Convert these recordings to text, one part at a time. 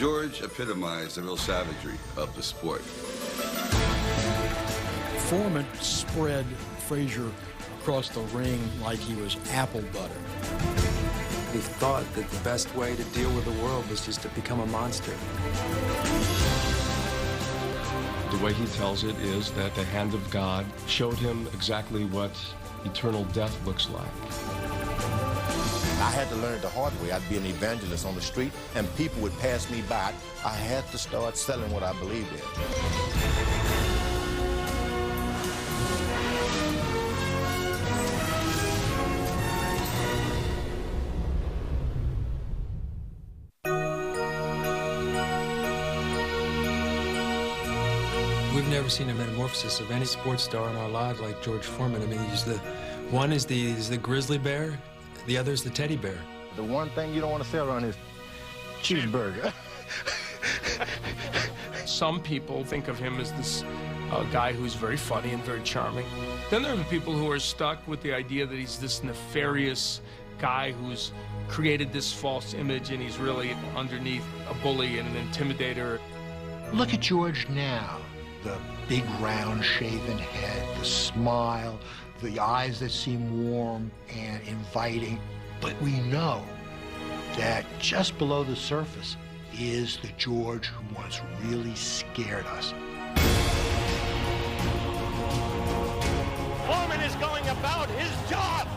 George epitomized the real savagery of the sport. Foreman spread Frazier across the ring like he was apple butter. He thought that the best way to deal with the world was just to become a monster. The way he tells it is that the hand of God showed him exactly what eternal death looks like. I had to learn it the hard way. I'd be an evangelist on the street, and people would pass me by. I had to start selling what I believed in. We've never seen a metamorphosis of any sports star in our lives like George Foreman. I mean, one is the grizzly bear, the other is the teddy bear. The one thing you don't want to sell on is cheeseburger. Some people think of him as this guy who's very funny and very charming. Then there are the people who are stuck with the idea that he's this nefarious guy who's created this false image and he's really underneath a bully and an intimidator. Look at George now. The big, round, shaven head, the smile, the eyes that seem warm and inviting. But we know that just below the surface is the George who once really scared us. Foreman is going about his job!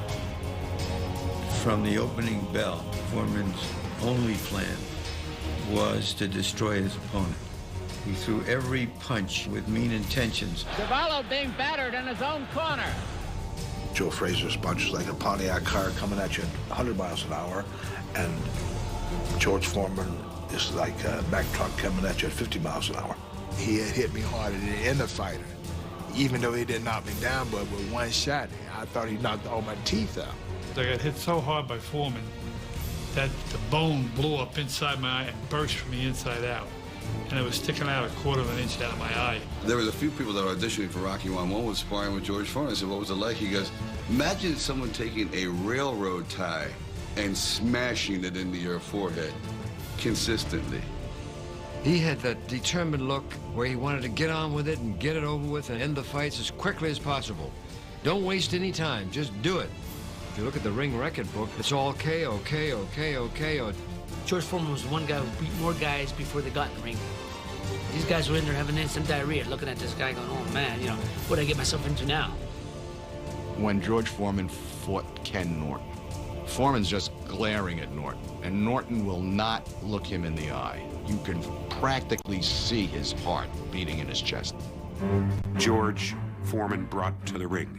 From the opening bell, Foreman's only plan was to destroy his opponent. He threw every punch with mean intentions. Cavallo being battered in his own corner. Joe Frazier's punch is like a Pontiac car coming at you at 100 miles an hour, and George Foreman is like a Mack truck coming at you at 50 miles an hour. He had hit me harder than any other fighter, even though he didn't knock me down, but with one shot, I thought he knocked all my teeth out. I got hit so hard by Foreman that the bone blew up inside my eye and burst from the inside out. And it was sticking out 1/4 inch out of my eye. There was a few people that were auditioning for Rocky 1. One was sparring with George Foreman. I said, what was it like? He goes, imagine someone taking a railroad tie and smashing it into your forehead consistently. He had that determined look where he wanted to get on with it and get it over with and end the fights as quickly as possible. Don't waste any time, just do it. If you look at the ring record book, it's all KO, KO, KO, KO. George Foreman was one guy who beat more guys before they got in the ring. These guys were in there having instant diarrhea, looking at this guy going, oh man, you know, what did I get myself into now? When George Foreman fought Ken Norton, Foreman's just glaring at Norton, and Norton will not look him in the eye. You can practically see his heart beating in his chest. George Foreman brought to the ring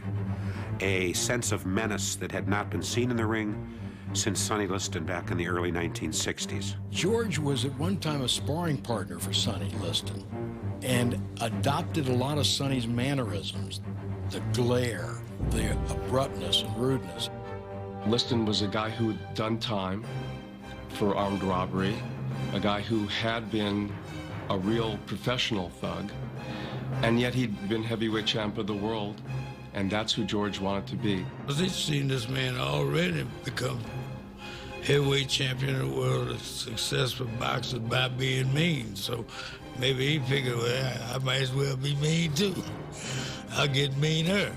a sense of menace that had not been seen in the ring since Sonny Liston back in the early 1960s. George was at one time a sparring partner for Sonny Liston and adopted a lot of Sonny's mannerisms, the glare, the abruptness and rudeness. Liston was a guy who had done time for armed robbery, a guy who had been a real professional thug, and yet he'd been heavyweight champ of the world, and that's who George wanted to be. He'd seen this man already become heavyweight champion of the world, a successful boxer by being mean. So maybe he figured, well, I might as well be mean too. I'll get meaner.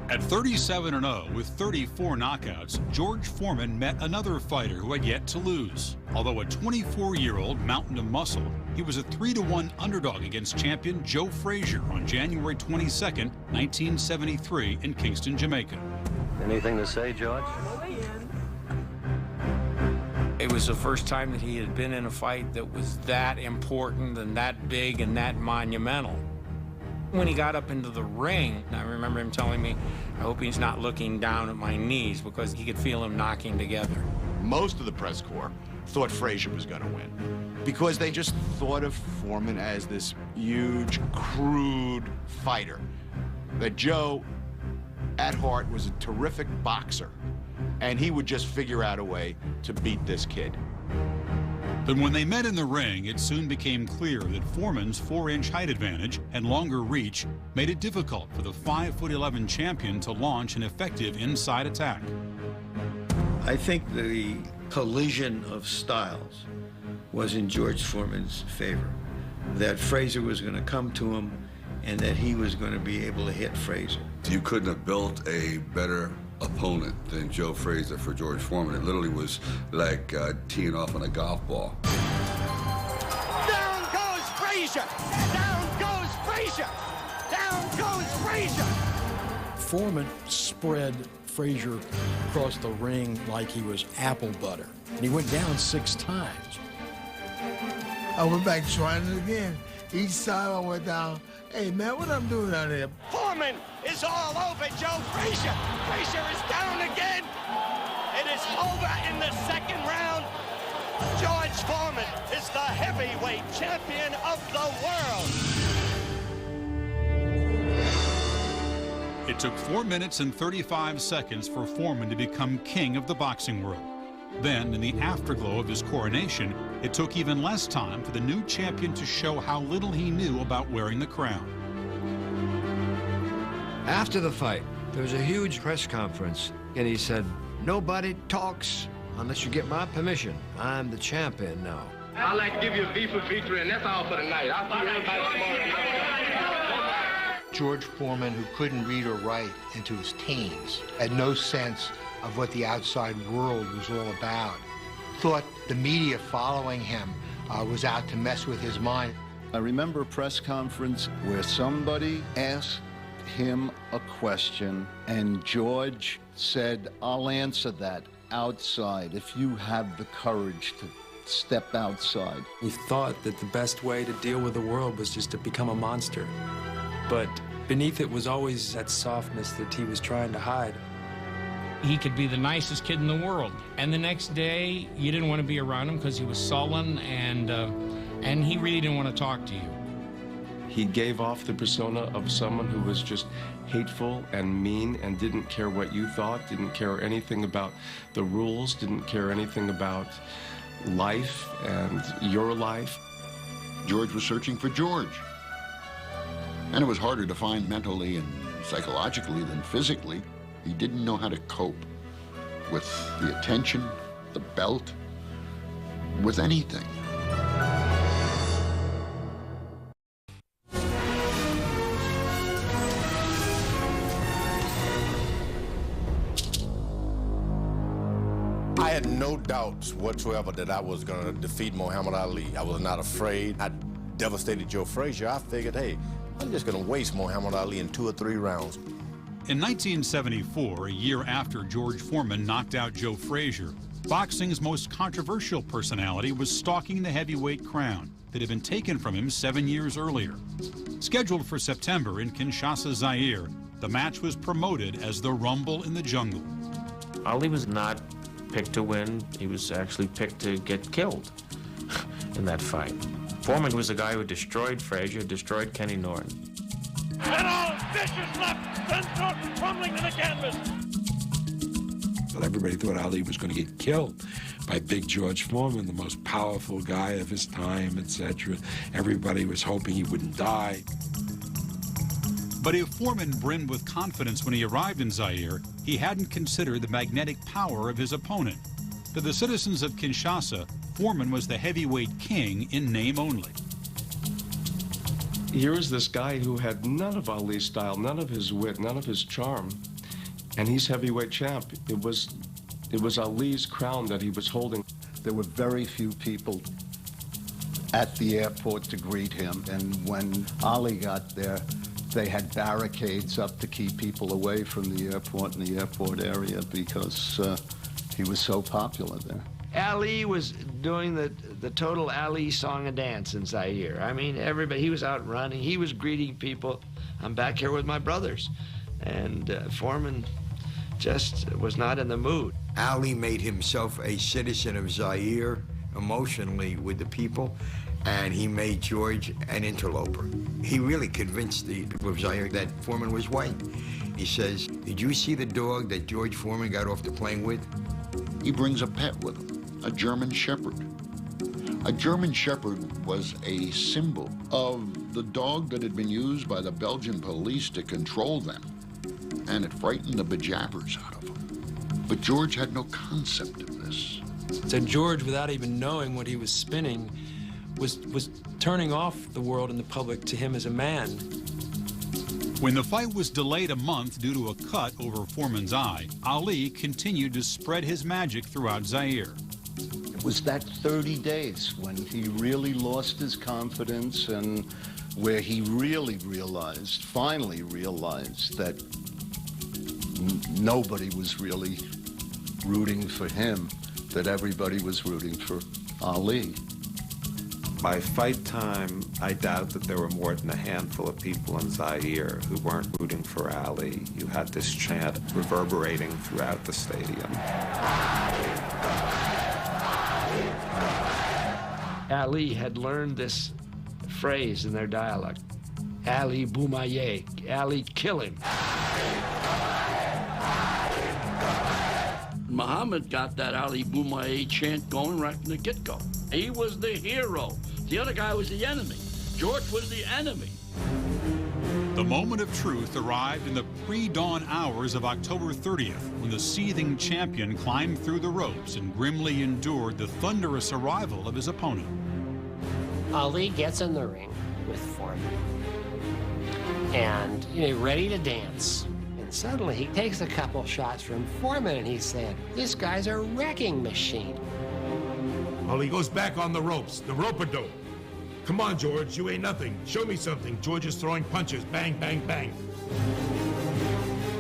At 37-0 with 34 knockouts, George Foreman met another fighter who had yet to lose. Although a 24-year-old mountain of muscle, he was a 3-1 underdog against champion Joe Frazier on January 22nd, 1973 in Kingston, Jamaica. Anything to say, George? It was the first time that he had been in a fight that was that important and that big and that monumental. When he got up into the ring, I remember him telling me, I hope he's not looking down at my knees, because he could feel him knocking together. Most of the press corps thought Frazier was going to win because they just thought of Foreman as this huge, crude fighter. That Joe, at heart, was a terrific boxer, and he would just figure out a way to beat this kid. But when they met in the ring, it soon became clear that Foreman's 4-inch height advantage and longer reach made it difficult for the 5'11" champion to launch an effective inside attack. I think the collision of styles was in George Foreman's favor. That Frazier was going to come to him and that he was going to be able to hit Frazier. You couldn't have built a better opponent than Joe Frazier for George Foreman. It literally was like teeing off on a golf ball. Down goes Frazier! Down goes Frazier! Down goes Frazier! Foreman spread Frazier across the ring like he was apple butter. And he went down 6 times. I went back trying it again. Each time I went down, hey man, what I'm doing down there? Foreman is all over Joe Frazier. Frazier is down again. It is over in the second round. George Foreman is the heavyweight champion of the world. It took 4 minutes and 35 seconds for Foreman to become king of the boxing world. Then, in the afterglow of his coronation, it took even less time for the new champion to show how little he knew about wearing the crown. After the fight, there was a huge press conference, and he said, "Nobody talks unless you get my permission. I'm the champion now." I'd like to give you a V for victory, and that's all for tonight. I'll see everybody tomorrow. George Foreman, who couldn't read or write into his teens, had no sense of what the outside world was all about, thought the media following him was out to mess with his mind. I remember a press conference where somebody asked him a question, and George said, "I'll answer that outside if you have the courage to step outside." He thought that the best way to deal with the world was just to become a monster. But beneath it was always that softness that he was trying to hide. He could be the nicest kid in the world, and the next day you didn't want to be around him because he was sullen and he really didn't want to talk to you. He gave off the persona of someone who was just hateful and mean and didn't care what you thought, didn't care anything about the rules, didn't care anything about life and your life. George was searching for George. And it was harder to find mentally and psychologically than physically. He didn't know how to cope with the attention, the belt, with anything. I had no doubts whatsoever that I was going to defeat Muhammad Ali. I was not afraid. I devastated Joe Frazier. I figured, hey, I'm just going to waste Muhammad Ali in 2 or 3 rounds. In 1974, a year after George Foreman knocked out Joe Frazier, boxing's most controversial personality was stalking the heavyweight crown that had been taken from him 7 years earlier. Scheduled for September in Kinshasa, Zaire, the match was promoted as the Rumble in the Jungle. Ali was not picked to win. He was actually picked to get killed in that fight. Foreman was the guy who destroyed Frazier, destroyed Kenny Norton. And all vicious left, sends Norton crumbling to the canvas. Well, everybody thought Ali was going to get killed by Big George Foreman, the most powerful guy of his time, etc. Everybody was hoping he wouldn't die. But if Foreman brimmed with confidence when he arrived in Zaire, he hadn't considered the magnetic power of his opponent. To the citizens of Kinshasa, Foreman was the heavyweight king in name only. Here was this guy who had none of Ali's style, none of his wit, none of his charm, and he's heavyweight champ. It was Ali's crown that he was holding. There were very few people at the airport to greet him, and when Ali got there, they had barricades up to keep people away from the airport and the airport area because he was so popular there. Ali was doing the total Ali song and dance in Zaire. I mean, everybody, he was out running, he was greeting people. I'm back here with my brothers. And Foreman just was not in the mood. Ali made himself a citizen of Zaire emotionally with the people, and he made George an interloper. He really convinced the people of Zaire that Foreman was white. He says, "Did you see the dog that George Foreman got off the plane with?" He brings a pet with him, a German Shepherd. A German Shepherd was a symbol of the dog that had been used by the Belgian police to control them, and it frightened the bejabbers out of them. But George had no concept of this. So George, without even knowing what he was spinning, was turning off the world and the public to him as a man. When the fight was delayed a month due to a cut over Foreman's eye, Ali continued to spread his magic throughout Zaire. It was that 30 days when he really lost his confidence and where he really realized, finally realized, that nobody was really rooting for him, that everybody was rooting for Ali. By fight time, I doubt that there were more than a handful of people in Zaire who weren't rooting for Ali. You had this chant reverberating throughout the stadium. Ali had learned this phrase in their dialect. Ali Boumaye, Ali kill him. Muhammad got that Ali Boumaye chant going right from the get-go. He was the hero. The other guy was the enemy. George was the enemy. The moment of truth arrived in the pre-dawn hours of October 30th, when the seething champion climbed through the ropes and grimly endured the thunderous arrival of his opponent. Ali gets in the ring with Foreman, and ready to dance. And suddenly he takes a couple shots from Foreman, and he said, "This guy's a wrecking machine." Ali goes back on the ropes, the rope-a-dope. Come on, George, you ain't nothing. Show me something. George is throwing punches. Bang, bang, bang.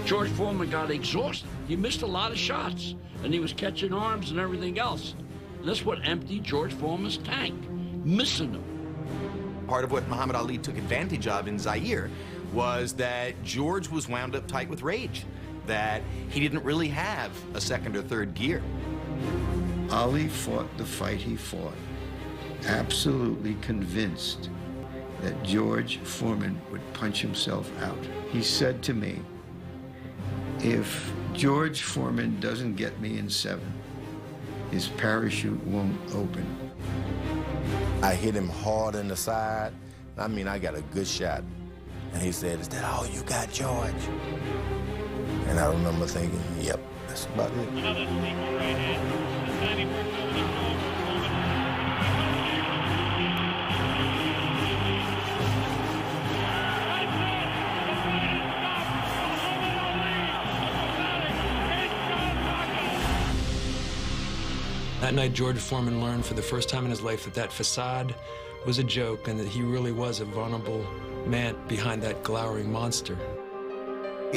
George Foreman got exhausted. He missed a lot of shots, and he was catching arms and everything else. And that's what emptied George Foreman's tank, missing them. Part of what Muhammad Ali took advantage of in Zaire was that George was wound up tight with rage, that he didn't really have a second or third gear. Ali fought the fight he fought, absolutely convinced that George Foreman would punch himself out. He said to me, if George Foreman doesn't get me in 7, his parachute won't open. I hit him hard in the side. I mean, I got a good shot. And he said, "Is that all you got, George?" And I remember thinking, yep, that's about it. Another sneaky right hand. The tiny work over the shoulder. That night, George Foreman learned for the first time in his life that that facade was a joke and that he really was a vulnerable man behind that glowering monster.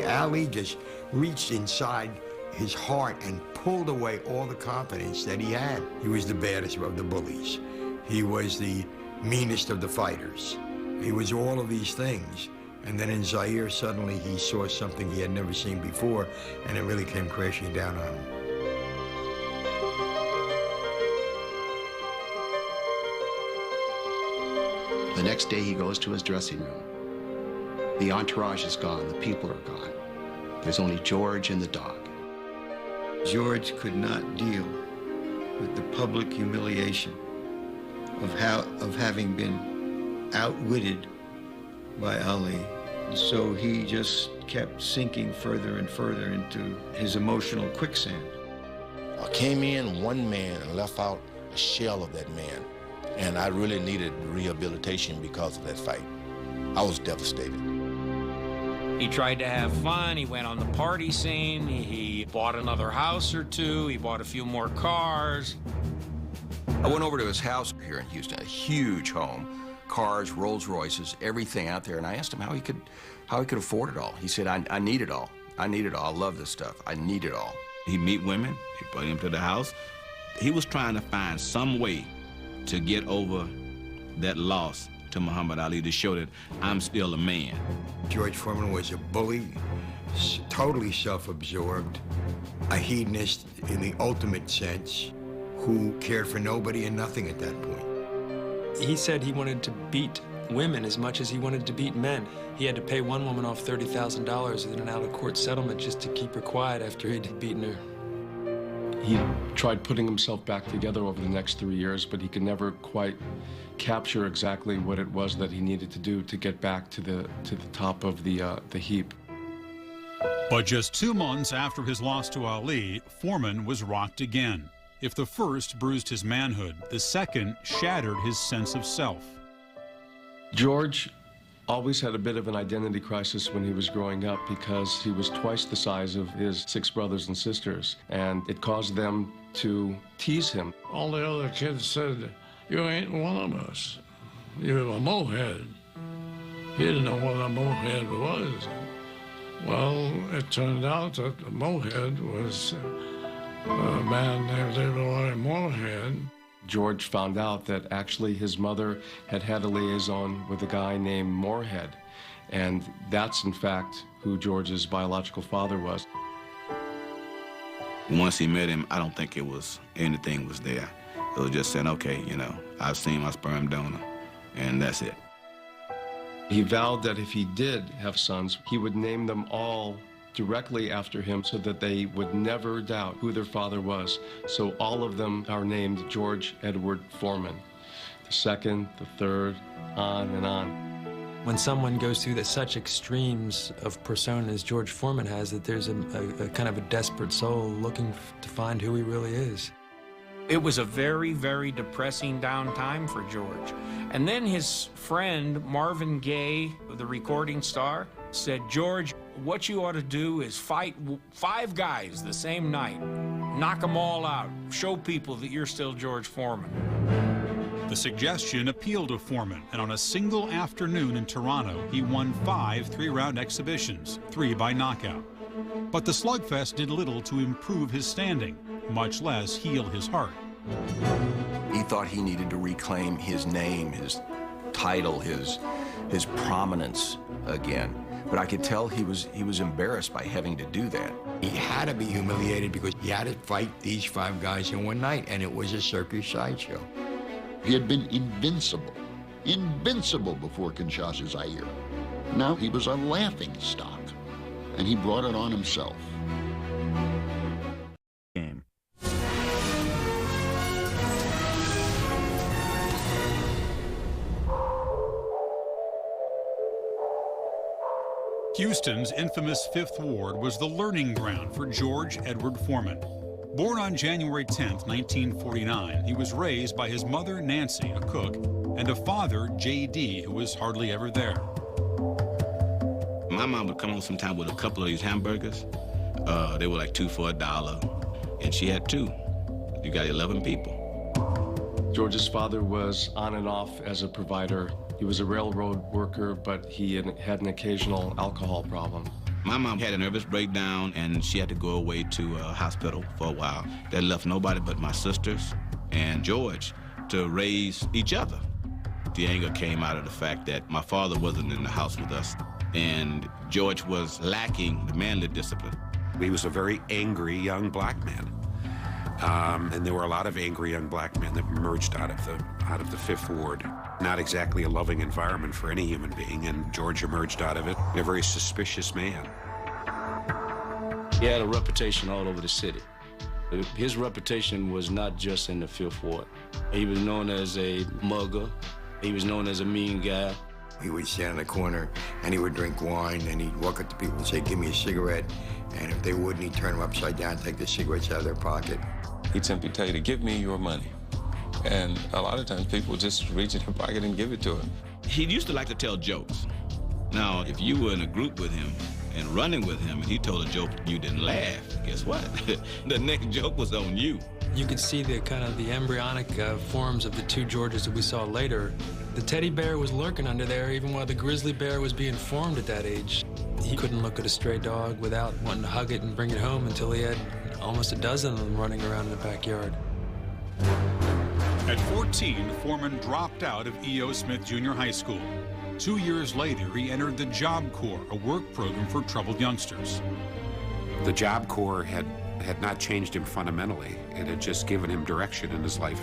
Ali just reached inside his heart and pulled away all the confidence that he had. He was the baddest of the bullies. He was the meanest of the fighters. He was all of these things. And then in Zaire, suddenly he saw something he had never seen before, and it really came crashing down on him. The next day, he goes to his dressing room. The entourage is gone. The people are gone. There's only George and the dog. George could not deal with the public humiliation of having been outwitted by Ali. So he just kept sinking further and further into his emotional quicksand. I came in one man and left out a shell of that man. And I really needed rehabilitation because of that fight. I was devastated. He tried to have fun. He went on the party scene. He bought another house or two. He bought a few more cars. I went over to his house here in Houston, a huge home, cars, Rolls Royces, everything out there. And I asked him how he could afford it all. He said, I need it all. I need it all. I love this stuff. I need it all. He'd meet women. He'd bring them to the house. He was trying to find some way to get over that loss to Muhammad Ali, to show that I'm still a man. George Foreman was a bully, totally self-absorbed, a hedonist in the ultimate sense, who cared for nobody and nothing at that point. He said he wanted to beat women as much as he wanted to beat men. He had to pay one woman off $30,000 in an out-of-court settlement just to keep her quiet after he'd beaten her. He tried putting himself back together over the next 3 years, but he could never quite capture exactly what it was that he needed to do to get back to the top of the heap. But just 2 months after his loss to Ali, Foreman was rocked again. If the first bruised his manhood, the second shattered his sense of self. George always had a bit of an identity crisis when he was growing up because he was twice the size of his 6 brothers and sisters, and it caused them to tease him. All the other kids said, "You ain't one of us. You're a mohead." He didn't know what a mohead was. Well, it turned out that the mohead was a man named Leroy Moorhead. George found out that actually his mother had had a liaison with a guy named Moorhead, and that's in fact who George's biological father was. Once he met him, I don't think it was anything was there. It was just saying, okay, you know, I've seen my sperm donor, and that's it. He vowed that if he did have sons, he would name them all directly after him so that they would never doubt who their father was. So all of them are named George Edward Foreman. The second, the third, on and on. When someone goes through such extremes of persona as George Foreman has, that there's a kind of a desperate soul looking to find who he really is. It was a very, very depressing down time for George. And then his friend, Marvin Gaye, the recording star, said, "George, what you ought to do is fight 5 guys the same night. Knock them all out. Show people that you're still George Foreman." The suggestion appealed to Foreman, and on a single afternoon in Toronto, he won 5 3-round exhibitions, 3 by knockout. But the slugfest did little to improve his standing, much less heal his heart. He thought he needed to reclaim his name, his title, his prominence again. But I could tell he was embarrassed by having to do that. He had to be humiliated because he had to fight these 5 guys in one night, and it was a circus sideshow. He had been invincible before Kinshasa Zaire. Now he was a laughing stock, and he brought it on himself. Game. Houston's infamous Fifth Ward was the learning ground for George Edward Foreman. Born on January 10, 1949, he was raised by his mother, Nancy, a cook, and a father, J.D., who was hardly ever there. My mom would come home sometime with a couple of these hamburgers. They were like 2 for $1, and she had 2. You got 11 people. George's father was on and off as a provider. He was a railroad worker, but he had an occasional alcohol problem. My mom had a nervous breakdown, and she had to go away to a hospital for a while. That left nobody but my sisters and George to raise each other. The anger came out of the fact that my father wasn't in the house with us, and George was lacking the manly discipline. He was a very angry young black man. And there were a lot of angry young black men that emerged out of the Fifth Ward. Not exactly a loving environment for any human being, and George emerged out of it a very suspicious man. He had a reputation all over the city. His reputation was not just in the Fifth Ward. He was known as a mugger. He was known as a mean guy. He would stand in the corner and he would drink wine, and he'd walk up to people and say, "Give me a cigarette." And if they wouldn't, he'd turn them upside down, take the cigarettes out of their pocket. He'd simply tell you to give me your money. And a lot of times people just reach in their pocket and give it to him. He used to like to tell jokes. Now, if you were in a group with him and running with him and he told a joke and you didn't laugh, guess what? The next joke was on you. You could see the kind of the embryonic forms of the 2 Georges that we saw later. The teddy bear was lurking under there even while the grizzly bear was being formed at that age. He couldn't look at a stray dog without wanting to hug it and bring it home until he had almost a dozen of them running around in the backyard. At 14, Foreman dropped out of E.O. Smith Junior High School. 2 years later, he entered the Job Corps, a work program for troubled youngsters. The Job Corps had not changed him fundamentally. It had just given him direction in his life.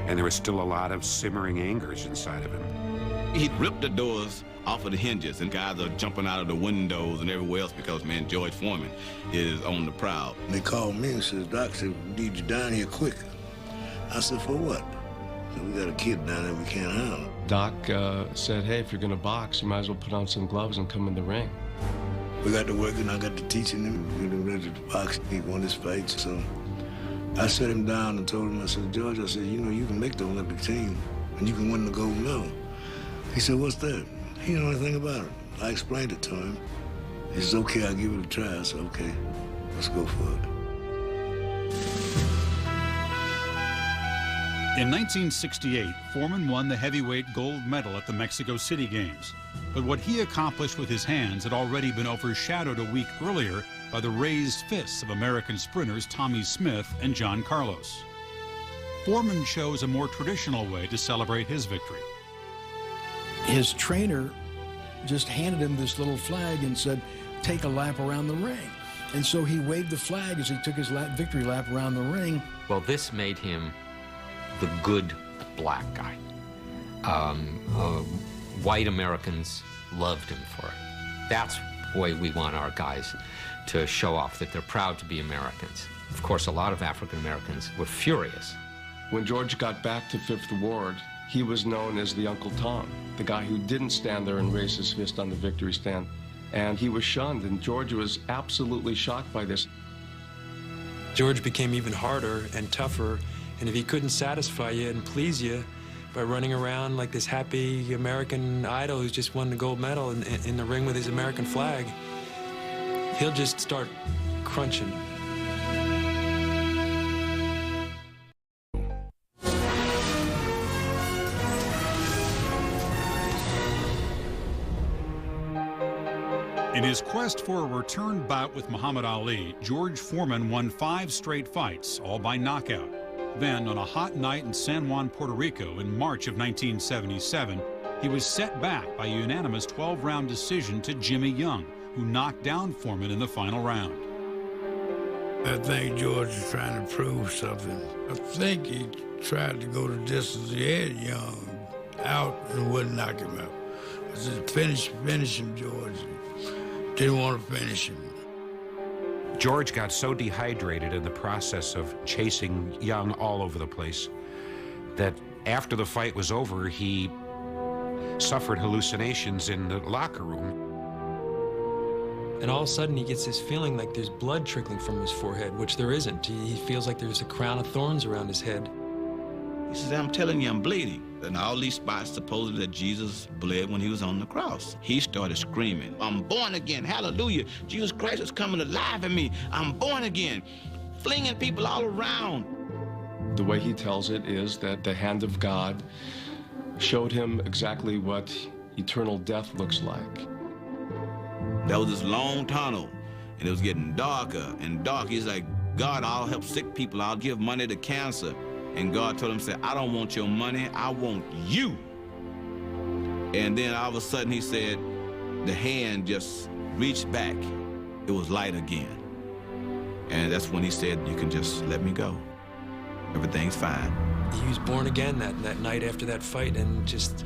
And there was still a lot of simmering angers inside of him. He'd ripped the doors off of the hinges, and guys are jumping out of the windows and everywhere else because, man, George Foreman is on the prowl. They called me and said, "Doc said, we need you down here quicker." I said, "For what?" So we got a kid down there we can't handle. Doc said, "Hey, if you're going to box, you might as well put on some gloves and come in the ring." We got to working, I got to teaching him, ready to box. He won his fights, so I sat him down and told him, I said, George, I said, you know, you can make the Olympic team and you can win the gold medal. He said, what's that? He didn't know anything about it. I explained it to him. He said, okay, I'll give it a try. I said, okay, let's go for it. In 1968, Foreman won the heavyweight gold medal at the Mexico City Games. But what he accomplished with his hands had already been overshadowed a week earlier by the raised fists of American sprinters Tommy Smith and John Carlos. Foreman chose a more traditional way to celebrate his victory. His trainer just handed him this little flag and said, take a lap around the ring. And so he waved the flag as he took his victory lap around the ring. Well, this made him the good black guy. White Americans loved him for it. That's the way we want our guys to show off that they're proud to be Americans. Of course, a lot of African Americans were furious. When George got back to Fifth Ward, he was known as the Uncle Tom, the guy who didn't stand there and raise his fist on the victory stand. And he was shunned, and George was absolutely shocked by this. George became even harder and tougher, and if he couldn't satisfy you and please you by running around like this happy American idol who's just won the gold medal in the ring with his American flag, he'll just start crunching. In his quest for a return bout with Muhammad Ali, George Foreman won 5 straight fights, all by knockout. Then, on a hot night in San Juan, Puerto Rico in March of 1977, he was set back by a unanimous 12-round decision to Jimmy Young, who knocked down Foreman in the final round. I think George is trying to prove something. I think he tried to go the distance. He had Young out and wouldn't knock him out. I said, finish him, George. Didn't want to finish him. George got so dehydrated in the process of chasing Young all over the place that after the fight was over, he suffered hallucinations in the locker room. And all of a sudden, he gets this feeling like there's blood trickling from his forehead, which there isn't. He feels like there's a crown of thorns around his head. He says, I'm telling you, I'm bleeding. And all these spots supposedly that Jesus bled when he was on the cross. He started screaming, I'm born again, hallelujah. Jesus Christ is coming alive in me. I'm born again, flinging people all around. The way he tells it is that the hand of God showed him exactly what eternal death looks like. There was this long tunnel, and it was getting darker and darker. He's like, God, I'll help sick people. I'll give money to cancer. And God told him, I don't want your money, I want you. And then all of a sudden he said, the hand just reached back. It was light again. And that's when he said, you can just let me go. Everything's fine. He was born again that night after that fight, and just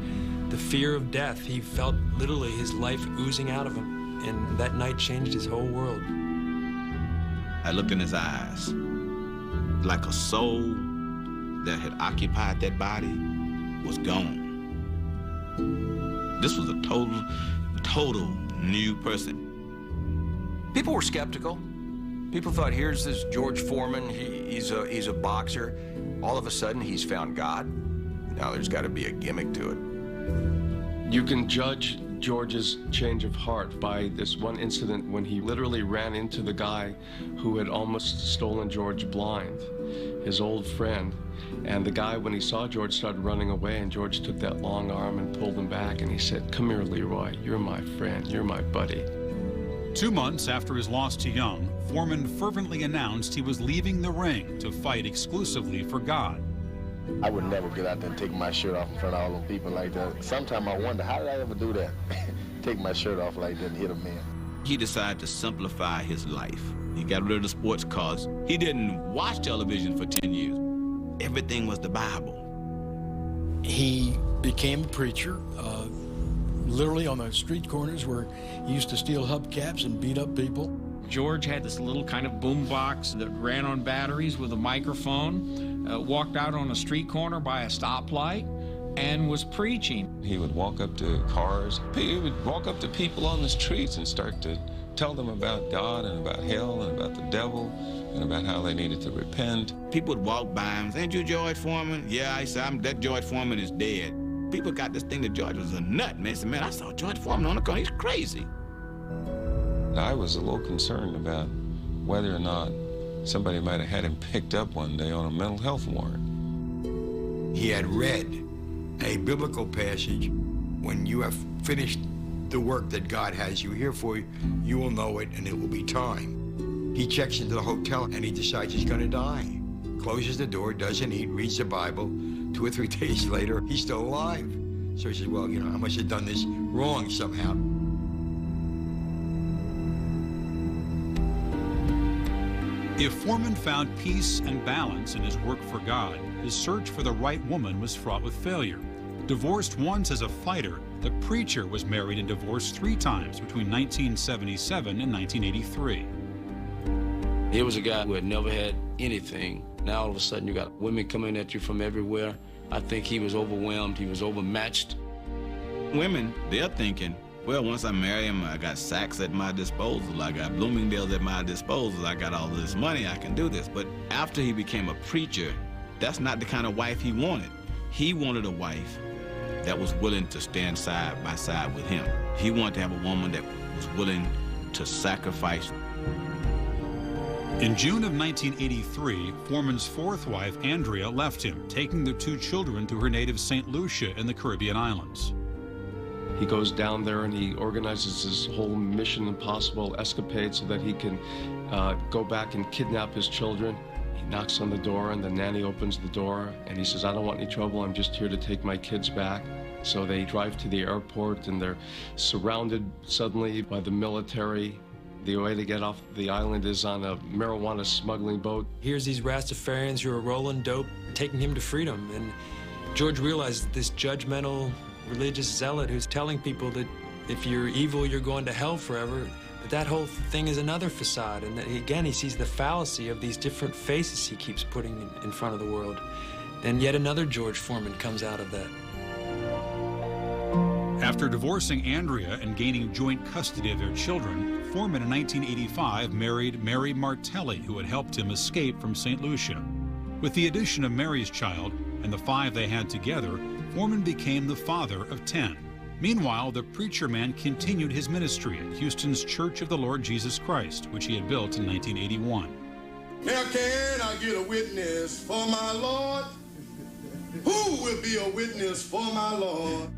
the fear of death, he felt literally his life oozing out of him. And that night changed his whole world. I looked in his eyes, like a soul that had occupied that body was gone. This was a total new person. People were skeptical. People thought, here's this George Foreman, he's a boxer. All of a sudden, he's found God. Now there's got to be a gimmick to it. You can judge George's change of heart by this one incident when he literally ran into the guy who had almost stolen George blind, his old friend. And the guy, when he saw George, started running away, and George took that long arm and pulled him back, and he said, come here, Leroy, you're my friend, you're my buddy. 2 months after his loss to Young, Foreman fervently announced he was leaving the ring to fight exclusively for God. I would never get out there and take my shirt off in front of all them people like that. Sometimes I wonder, how did I ever do that? Take my shirt off like that and hit a man. He decided to simplify his life. He got rid of the sports cars. He didn't watch television for 10 years. Everything was the Bible. He became a preacher, literally on the street corners where he used to steal hubcaps and beat up people. George had this little kind of boom box that ran on batteries with a microphone, walked out on a street corner by a stoplight, and was preaching. He would walk up to cars. He would walk up to people on the streets and start to tell them about God and about hell and about the devil and about how they needed to repent. People would walk by him, ain't you George Foreman? Yeah, I said, that George Foreman is dead. People got this thing that George was a nut, man. They said, man, I saw George Foreman on the corner, he's crazy. I was a little concerned about whether or not somebody might have had him picked up one day on a mental health warrant. He had read a biblical passage, when you have finished the work that God has you here for, you will know it and it will be time. He checks into the hotel and he decides he's going to die. Closes the door, doesn't eat, reads the Bible. 2 or 3 days later, he's still alive. So he says, well, you know, I must have done this wrong somehow. If Foreman found peace and balance in his work for God, his search for the right woman was fraught with failure. Divorced once as a fighter, the preacher was married and divorced 3 times between 1977 and 1983. He was a guy who had never had anything. Now all of a sudden you got women coming at you from everywhere. I think he was overwhelmed, he was overmatched. Women, they're thinking, well, once I marry him, I got Saks at my disposal, I got Bloomingdale's at my disposal, I got all this money, I can do this. But after he became a preacher, that's not the kind of wife he wanted. He wanted a wife that was willing to stand side by side with him. He wanted to have a woman that was willing to sacrifice. In June of 1983, Foreman's 4th wife, Andrea, left him, taking their 2 children to her native St. Lucia in the Caribbean islands. He goes down there and he organizes his whole Mission Impossible escapade so that he can go back and kidnap his children. He knocks on the door and the nanny opens the door and he says, I don't want any trouble, I'm just here to take my kids back. So they drive to the airport and they're surrounded suddenly by the military. The way to get off the island is on a marijuana smuggling boat. Here's these Rastafarians who are rolling dope, taking him to freedom. And George realized this judgmental religious zealot who's telling people that if you're evil, you're going to hell forever. But that whole thing is another facade. And that, again, he sees the fallacy of these different faces he keeps putting in front of the world. And yet another George Foreman comes out of that. After divorcing Andrea and gaining joint custody of their children, Foreman in 1985 married Mary Martelli, who had helped him escape from St. Lucia. With the addition of Mary's child and the 5 they had together, Foreman became the father of 10. Meanwhile, the preacher man continued his ministry at Houston's Church of the Lord Jesus Christ, which he had built in 1981. Now can I get a witness for my Lord? Who will be a witness for my Lord?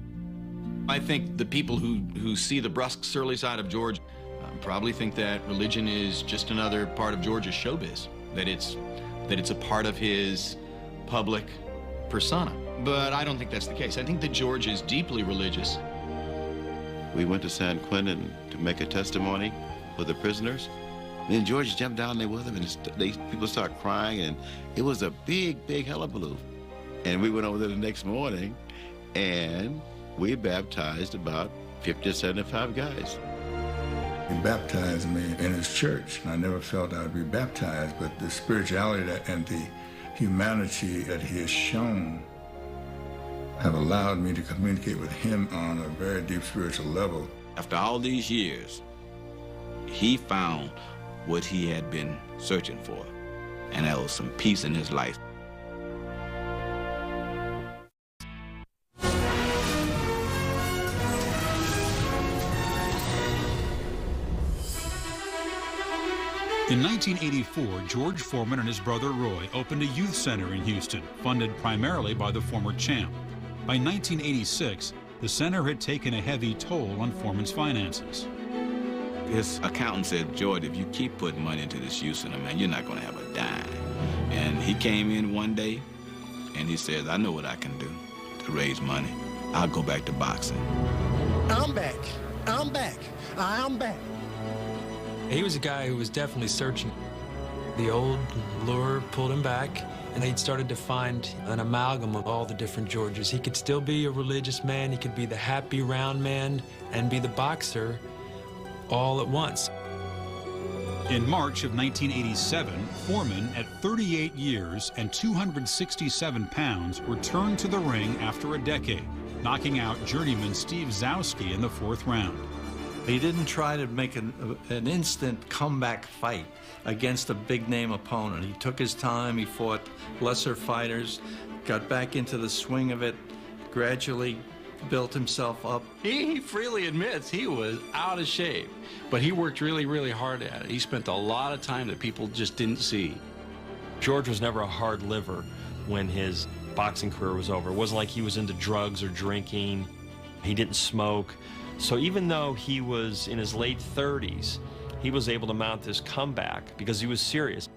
I think the people who see the brusque, surly side of George probably think that religion is just another part of George's showbiz, that it's a part of his public persona. But I don't think that's the case. I think that George is deeply religious. We went to San Quentin to make a testimony for the prisoners. Then George jumped down there with them, and people started crying, and it was a big, big hullabaloo. And we went over there the next morning, and we baptized about 50 to 75 guys. He baptized me in his church. I never felt I would be baptized, but the spirituality and the humanity that he has shown have allowed me to communicate with him on a very deep spiritual level. After all these years, he found what he had been searching for, and there was some peace in his life. In 1984, George Foreman and his brother Roy opened a youth center in Houston, funded primarily by the former champ. By 1986, the center had taken a heavy toll on Foreman's finances. His accountant said, George, if you keep putting money into this youth center, man, you're not going to have a dime. And he came in one day, and he says, I know what I can do to raise money. I'll go back to boxing. I'm back. I'm back. I'm back. He was a guy who was definitely searching. The old lure pulled him back, and he'd started to find an amalgam of all the different Georges. He could still be a religious man, he could be the happy round man, and be the boxer all at once. In March of 1987, Foreman, at 38 years and 267 pounds, returned to the ring after a decade, knocking out journeyman Steve Zowski in the 4th round. He didn't try to make an instant comeback fight against a big-name opponent. He took his time, he fought lesser fighters, got back into the swing of it, gradually built himself up. He freely admits he was out of shape, but he worked really, really hard at it. He spent a lot of time that people just didn't see. George was never a hard liver when his boxing career was over. It wasn't like he was into drugs or drinking. He didn't smoke. So even though he was in his late 30s, he was able to mount this comeback because he was serious.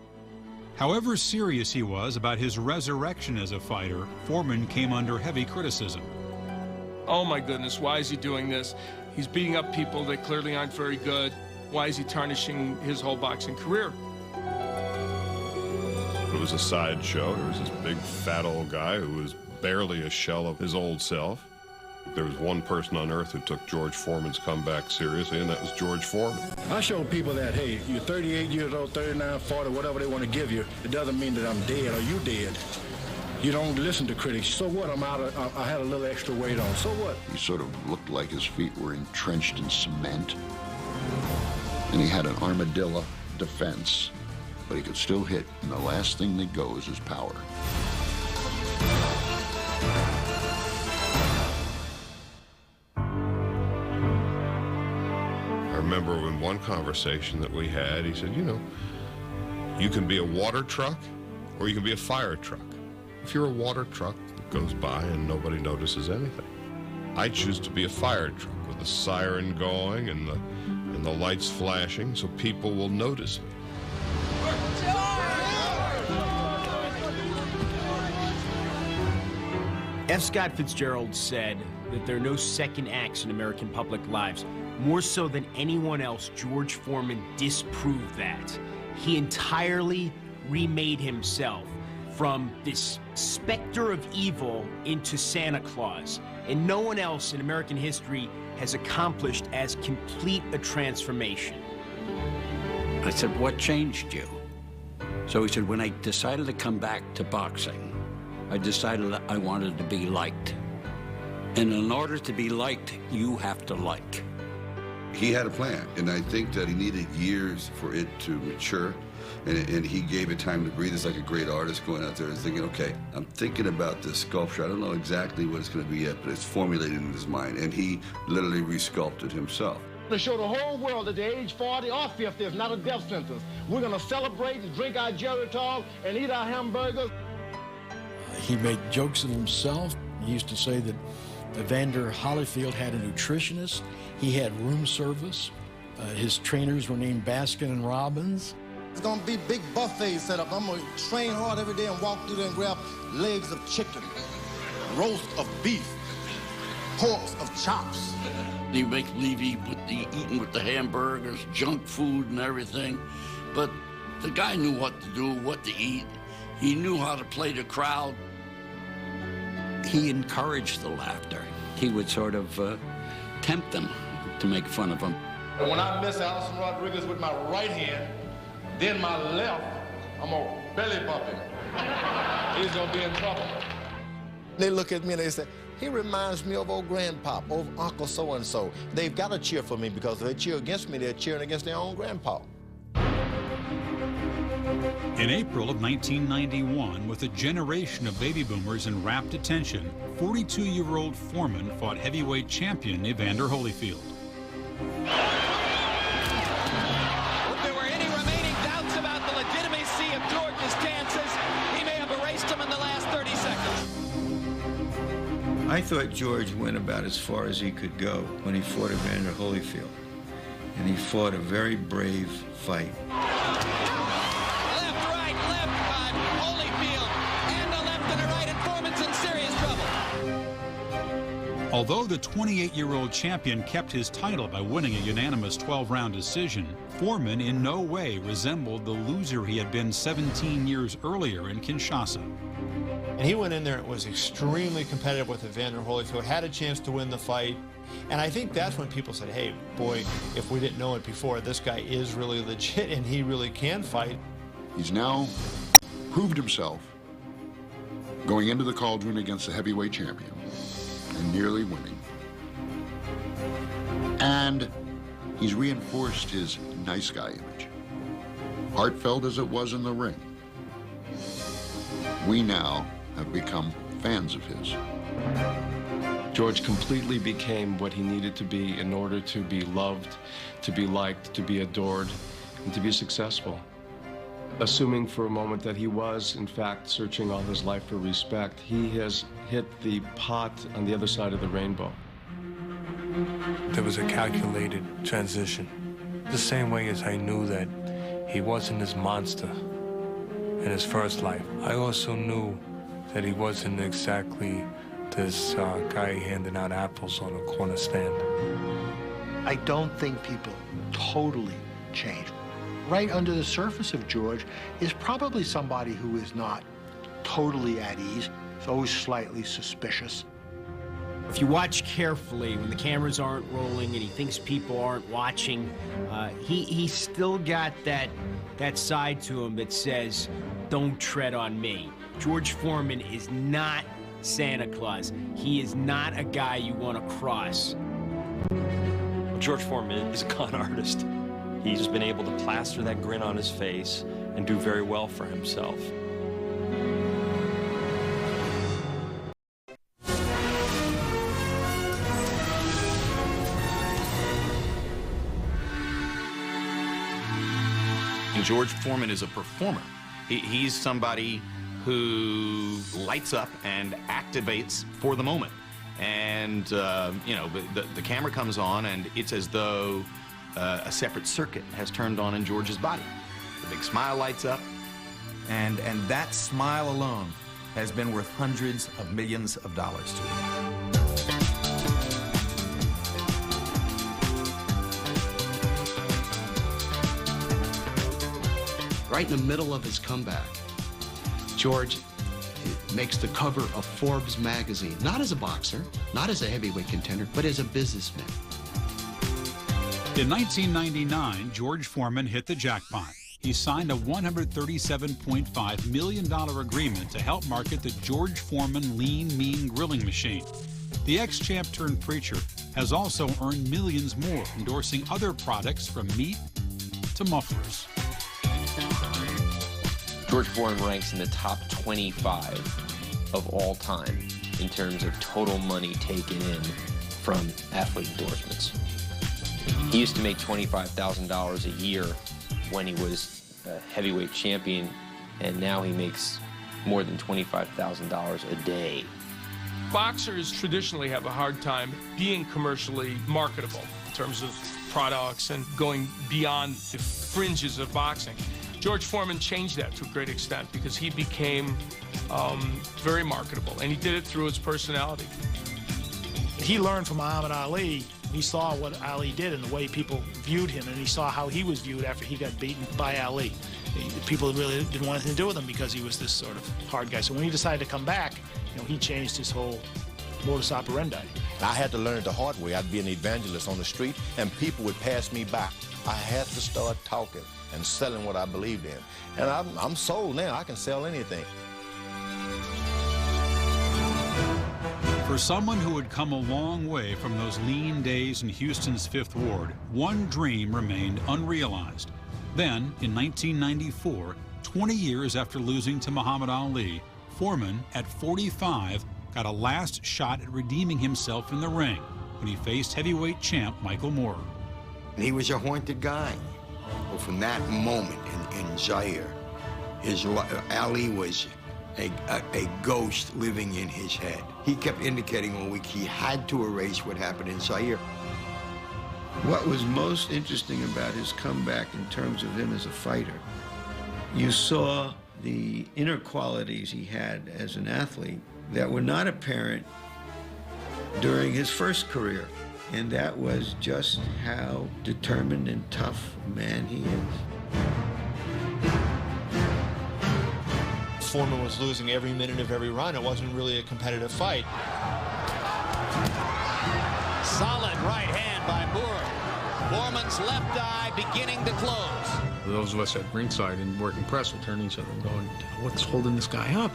However serious he was about his resurrection as a fighter, Foreman came under heavy criticism. Oh my goodness, why is he doing this? He's beating up people that clearly aren't very good. Why is he tarnishing his whole boxing career? It was a sideshow. There was this big fat old guy who was barely a shell of his old self. There was one person on earth who took George Foreman's comeback seriously, and that was George Foreman. I show people that, hey, you're 38 years old, 39, 40, whatever they want to give you. It doesn't mean that I'm dead or you dead. You don't listen to critics. So what? I had a little extra weight on. So what? He sort of looked like his feet were entrenched in cement. And he had an armadillo defense, but he could still hit, and the last thing that goes is power. I remember in one conversation that we had, he said, you know, you can be a water truck or you can be a fire truck. If you're a water truck that goes by and nobody notices anything, I choose to be a fire truck with the siren going and the lights flashing so people will notice me. F. Scott Fitzgerald said that there are no second acts in American public lives. More so than anyone else, George Foreman disproved that. He entirely remade himself from this specter of evil into Santa Claus. And no one else in American history has accomplished as complete a transformation. I said, what changed you? So he said, when I decided to come back to boxing, I decided that I wanted to be liked. And in order to be liked, you have to like. He had a plan, and I think that he needed years for it to mature, and he gave it time to breathe. It's like a great artist going out there and thinking, okay, I'm thinking about this sculpture. I don't know exactly what it's going to be yet, but it's formulated in his mind, and he literally resculpted himself. To show the whole world that at age 40 or 50 is not a death sentence. We're going to celebrate and drink our Geritol and eat our hamburgers. He made jokes of himself. He used to say that Evander Holyfield had a nutritionist. He had room service. His trainers were named Baskin and Robbins. It's going to be big buffets set up. I'm going to train hard every day and walk through there and grab legs of chicken, roast of beef, porks of chops. He make believe he would be eating with the hamburgers, junk food and everything. But the guy knew what to do, what to eat. He knew how to play the crowd. He encouraged the laughter. He would sort of tempt them to make fun of him. And when I miss Alison Rodriguez with my right hand, then my left, I'm going to belly bump him. He's going to be in trouble. They look at me and they say, he reminds me of old grandpa, old Uncle so-and-so. They've got to cheer for me because if they cheer against me, they're cheering against their own grandpa. In April of 1991, with a generation of baby boomers in rapt attention, 42-year-old Foreman fought heavyweight champion Evander Holyfield. If there were any remaining doubts about the legitimacy of George's chances, he may have erased them in the last 30 seconds. I thought George went about as far as he could go when he fought Evander Holyfield. And he fought a very brave fight. Although the 28-year-old champion kept his title by winning a unanimous 12-round decision, Foreman in no way resembled the loser he had been 17 years earlier in Kinshasa. And he went in there and was extremely competitive with Evander Holyfield, had a chance to win the fight. And I think that's when people said, hey, boy, if we didn't know it before, this guy is really legit and he really can fight. He's now proved himself going into the cauldron against the heavyweight champion and nearly winning. And He's reinforced his nice guy image, heartfelt as it was in the ring. We now have become fans of his. George completely became what he needed to be in order to be loved, to be liked, to be adored, and to be successful. Assuming for a moment that he was, in fact, searching all his life for respect, he has hit the pot on the other side of the rainbow. There was a calculated transition. The same way as I knew that he wasn't this monster in his first life, I also knew that he wasn't exactly this guy handing out apples on a corner stand. I don't think people totally changed. Right under the surface of George is probably somebody who is not totally at ease. He's always slightly suspicious. If you watch carefully, when the cameras aren't rolling and he thinks people aren't watching, he's still got that side to him that says, don't tread on me. George Foreman is not Santa Claus. He is not a guy you want to cross. George Foreman is a con artist. He's been able to plaster that grin on his face and do very well for himself. And George Foreman is a performer. He's somebody who lights up and activates for the moment. And, you know, the camera comes on, and it's as though a separate circuit has turned on in George's body. The big smile lights up. And that smile alone has been worth hundreds of millions of dollars to him. Right in the middle of his comeback, George makes the cover of Forbes magazine, not as a boxer, not as a heavyweight contender, but as a businessman. In 1999, George Foreman hit the jackpot. He signed a $137.5 million agreement to help market the George Foreman Lean Mean grilling machine. The ex-champ turned preacher has also earned millions more, endorsing other products from meat to mufflers. George Foreman ranks in the top 25 of all time in terms of total money taken in from athlete endorsements. He used to make $25,000 a year when he was a heavyweight champion, and now he makes more than $25,000 a day. Boxers traditionally have a hard time being commercially marketable in terms of products and going beyond the fringes of boxing. George Foreman changed that to a great extent because he became very marketable, and he did it through his personality. He learned from Muhammad Ali. He saw what Ali did and the way people viewed him, and he saw how he was viewed after he got beaten by Ali. People really didn't want anything to do with him because he was this sort of hard guy. So when he decided to come back, you know, he changed his whole modus operandi. I had to learn it the hard way. I'd be an evangelist on the street, and people would pass me by. I had to start talking and selling what I believed in. And I'm sold now. I can sell anything. For someone who had come a long way from those lean days in Houston's Fifth Ward, one dream remained unrealized. Then, in 1994, 20 years after losing to Muhammad Ali, Foreman, at 45, got a last shot at redeeming himself in the ring when he faced heavyweight champ Michael Moorer. He was a haunted guy. Well, from that moment in Zaire, Ali was a ghost living in his head. He kept indicating all week he had to erase what happened in Zaire. What was most interesting about his comeback in terms of him as a fighter, you saw the inner qualities he had as an athlete that were not apparent during his first career. And that was just how determined and tough a man he is. Foreman was losing every minute of every round. It wasn't really a competitive fight. Solid right hand by Moore. Foreman's left eye beginning to close. Those of us at ringside and working press will turn to each other and going, what's holding this guy up?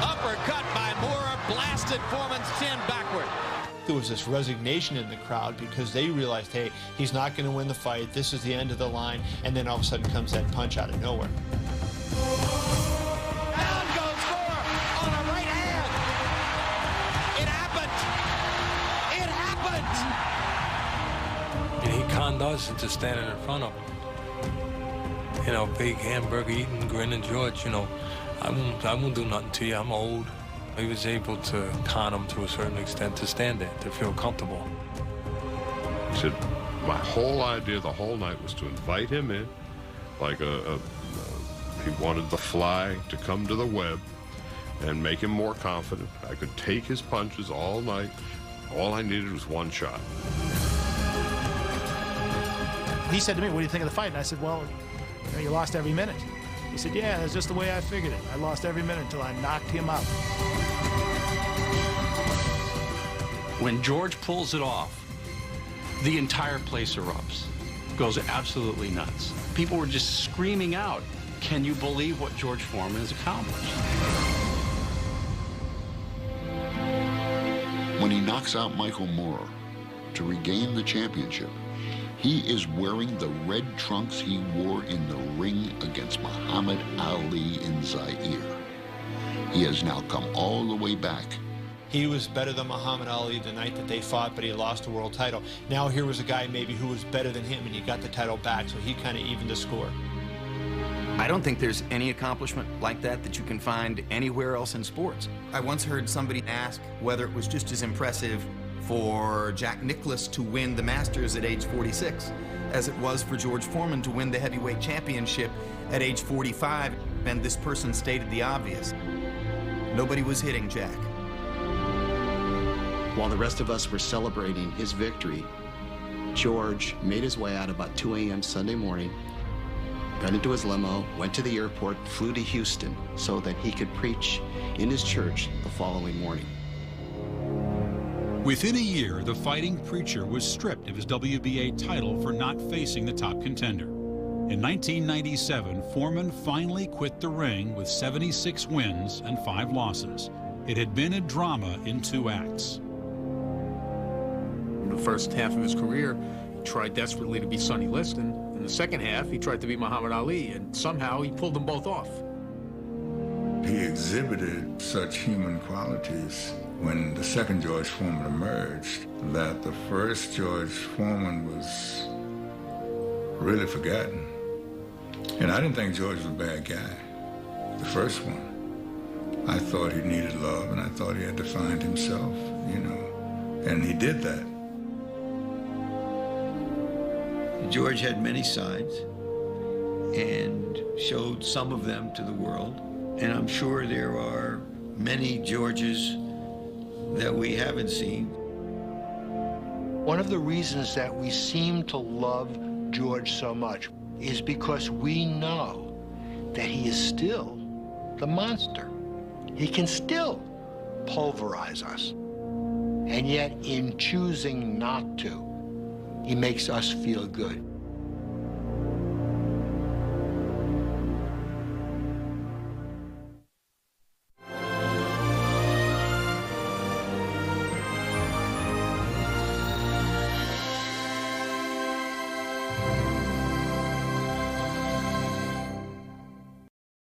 Uppercut by Moore blasted Foreman's chin backward. there was this resignation in the crowd because they realized, hey, he's not going to win the fight. This is the end of the line. And then all of a sudden comes that punch out of nowhere. Down goes Moore on a right hand. It happened. It happened. And he conned us into standing in front of him. You know, big hamburger eating, grinning George, you know, I won't do nothing to you, I'm old. He was able to con him to a certain extent to stand there, to feel comfortable. He said, my whole idea the whole night was to invite him in, like he wanted the fly to come to the web and make him more confident. I could take his punches all night. All I needed was one shot. He said to me, what do you think of the fight? And I said, well, you lost every minute. He said, yeah, that's just the way I figured it. I lost every minute until I knocked him out. When George pulls it off, the entire place erupts, goes absolutely nuts. People were just screaming out, can you believe what George Foreman has accomplished? When he knocks out Michael Moorer to regain the championship, he is wearing the red trunks he wore in the ring against Muhammad Ali in Zaire. He has now come all the way back. He was better than Muhammad Ali the night that they fought, but he lost the world title. Now here was a guy maybe who was better than him, and he got the title back, so he kind of evened the score. I don't think there's any accomplishment like that that you can find anywhere else in sports. I once heard somebody ask whether it was just as impressive for Jack Nicklaus to win the Masters at age 46 as it was for George Foreman to win the heavyweight championship at age 45, and this person stated the obvious. Nobody was hitting Jack. While the rest of us were celebrating his victory, George made his way out about 2 a.m. Sunday morning, got into his limo, went to the airport, flew to Houston so that he could preach in his church the following morning. Within a year, the fighting preacher was stripped of his WBA title for not facing the top contender. In 1997, Foreman finally quit the ring with 76 wins and 5 losses. It had been a drama in 2 acts. In the first half of his career, he tried desperately to be Sonny Liston. In the second half, he tried to be Muhammad Ali, and somehow he pulled them both off. He exhibited such human qualities when the second George Foreman emerged that the first George Foreman was really forgotten. And I didn't think George was a bad guy, the first one. I thought he needed love, and I thought he had to find himself, you know, and he did that. George had many sides and showed some of them to the world. And I'm sure there are many Georges that we haven't seen. One of the reasons that we seem to love George so much is because we know that he is still the monster. He can still pulverize us. And yet, in choosing not to, he makes us feel good.